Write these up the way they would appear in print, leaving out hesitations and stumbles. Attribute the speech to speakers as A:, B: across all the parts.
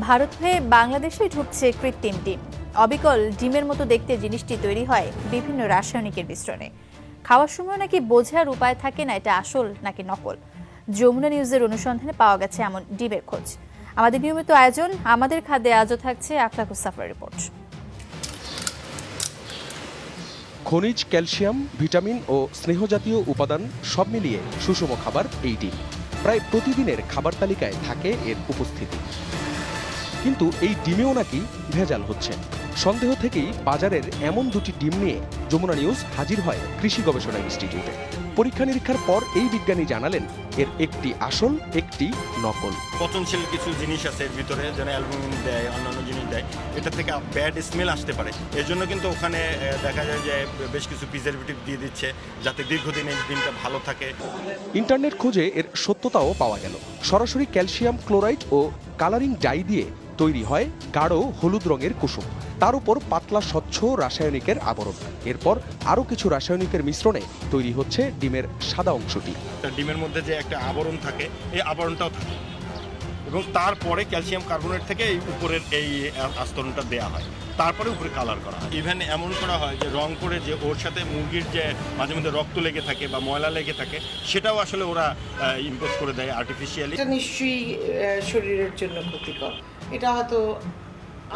A: ভারত হয়ে বাংলাদেশে ঢুকছে কৃত্রিম ডিম। অবিকল ডিমের মতো দেখতে জিনিসটি তৈরি হয় বিভিন্ন রাসায়নিকের মিশ্রণে। খাওয়ার সময় নাকি বোঝার উপায় থাকে না এটা আসল নাকি নকল। যমুনা নিউজের অনুসন্ধানে পাওয়া গেছে এমন ডিমের খোঁজ। আমাদের নিয়মিত আয়োজন আমাদের খাদ্যে আজও থাকছে আখলাকুস সাফার রিপোর্ট।
B: খনিজ, ক্যালসিয়াম, ভিটামিন ও স্নেহজাতীয় উপাদান সব মিলিয়ে সুষম খাবার এই ডিম। প্রায় প্রতিদিনের খাবার তালিকায় থাকে এর উপস্থিতি। কিন্তু এই ডিমেও নাকি ভেজাল হচ্ছে। সন্দেহ থেকেই বাজারের এমন দুটি ডিম নিয়ে যমুনা নিউজ হাজির হয় কৃষি গবেষণা ইনস্টিটিউটে। পরীক্ষা নিরীক্ষার পর এই বিজ্ঞানী জানালেন এর একটি আসল, একটি নকল।
C: পচনশীল কিছু জিনিস আছে এর ভিতরে, যেন অ্যালুমিনিয়াম দেয়, অন্যান্য জিনিস দেয়, এটা থেকে ব্যাড স্মেল আসতে পারে। এর জন্য কিন্তু ওখানে দেখা যায় যে বেশ কিছু প্রিজারভেটিভ দিয়ে দিচ্ছে যাতে দীর্ঘদিন এই ডিমটা ভালো থাকে।
B: ইন্টারনেট খোঁজে এর সত্যতাও পাওয়া গেল। সরাসরি ক্যালসিয়াম ক্লোরাইড ও কালারিং ডাই দিয়ে তৈরি হয় গাঢ় হলুদ রঙের কুসুম, তার উপর পাতলা স্বচ্ছ রাসায়নিকের আবরণ। এরপর আরও কিছু রাসায়নিকের মিশ্রণে তৈরি হচ্ছে ডিমের সাদা অংশটি।
C: ডিমের মধ্যে যে একটা আবরণ থাকে, এই আবরণটাও থাকে এবং তারপরে ক্যালসিয়াম কার্বনেট থেকে এই উপরের এই আস্তরণটা দেওয়া হয়, তারপরে উপরে কালার করা হয়। ইভেন এমন করা হয় যে রং করে যে ওর সাথে মুরগির যে মাঝে মধ্যে রক্ত লেগে থাকে বা ময়লা লেগে থাকে, সেটাও আসলে ওরা ইম্পোর্ট করে দেয় আর্টিফিশিয়ালি।
D: এটা নিশ্চয়ই শরীরের জন্য ক্ষতিকর। এটা হয়তো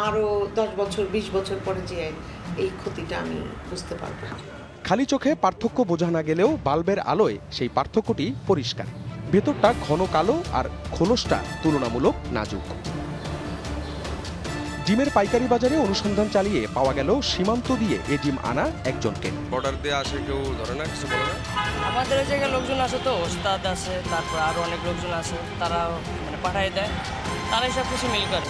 D: আরও 10 বছর 20 বছর পরে যে এই ক্ষতিটা আমি বুঝতে পারবো।
B: খালি চোখে পার্থক্য বোঝা না গেলেও বাল্বের আলোয় সেই পার্থক্যটি পরিষ্কার। ভেতরটা ঘন কালো আর খোলসটা তুলনামূলক নাজুক। ডিমের পাইকারি বাজারে অনুসন্ধান চালিয়ে পাওয়া গেল সীমান্ত দিয়ে এ ডিম আনা একজনকে।
E: অর্ডার দিয়ে আসে, কেউ ধরে না, কিছু বলে না।
F: আমাদের ওই জায়গায় লোকজন আসে, তো ওস্তাদ আছে, তারপর আরও অনেক লোকজন আছে, তারা পাঠিয়ে দেয়, তারাই সব কিছু মিল করে।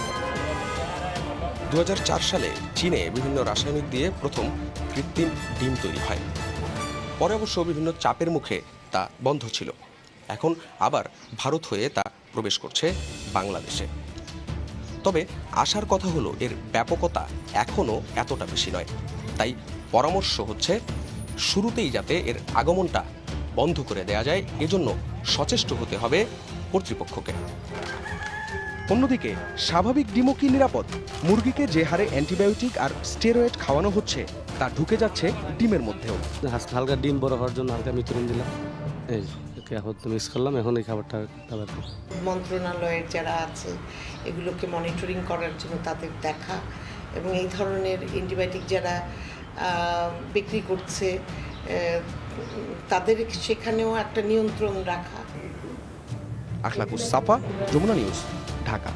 E: 2004 সালে চীনে বিভিন্ন রাসায়নিক দিয়ে প্রথম কৃত্রিম ডিম তৈরি হয়। পরে অবশ্য বিভিন্ন চাপের মুখে তা বন্ধ ছিল। এখন আবার ভারত হয়ে তা প্রবেশ করছে বাংলাদেশে। তবে আসার কথা হলো এর ব্যাপকতা এখনও এতটা বেশি নয়। তাই পরামর্শ হচ্ছে শুরুতেই যাতে এর আগমনটা বন্ধ করে দেয়া যায়, এজন্য সচেষ্ট হতে হবে কর্তৃপক্ষকে।
B: অন্যদিকে স্বাভাবিক ডিমও কি নিরাপদ? মুরগিকে যে হারে অ্যান্টিবায়োটিক আর স্টেরয়েড খাওয়ানো হচ্ছে তা ঢুকে যাচ্ছে ডিমের মধ্যেও।
G: হালকা ডিম বড় হওয়ার জন্য হালকা মিথুন দিলাম, এই এখন মিক্স করলাম, এখন এই খাবারটা খাবার।
D: মন্ত্রণালয়ের যারা আছে এগুলোকে মনিটরিং করার জন্য তাদের দেখা, এবং এই ধরনের অ্যান্টিবায়োটিক যারা বিক্রি করছে তাদের সেখানেও একটা নিয়ন্ত্রণ রাখা।
B: আখলাকুস সাফা, যমুনা নিউজ, ঢাকা।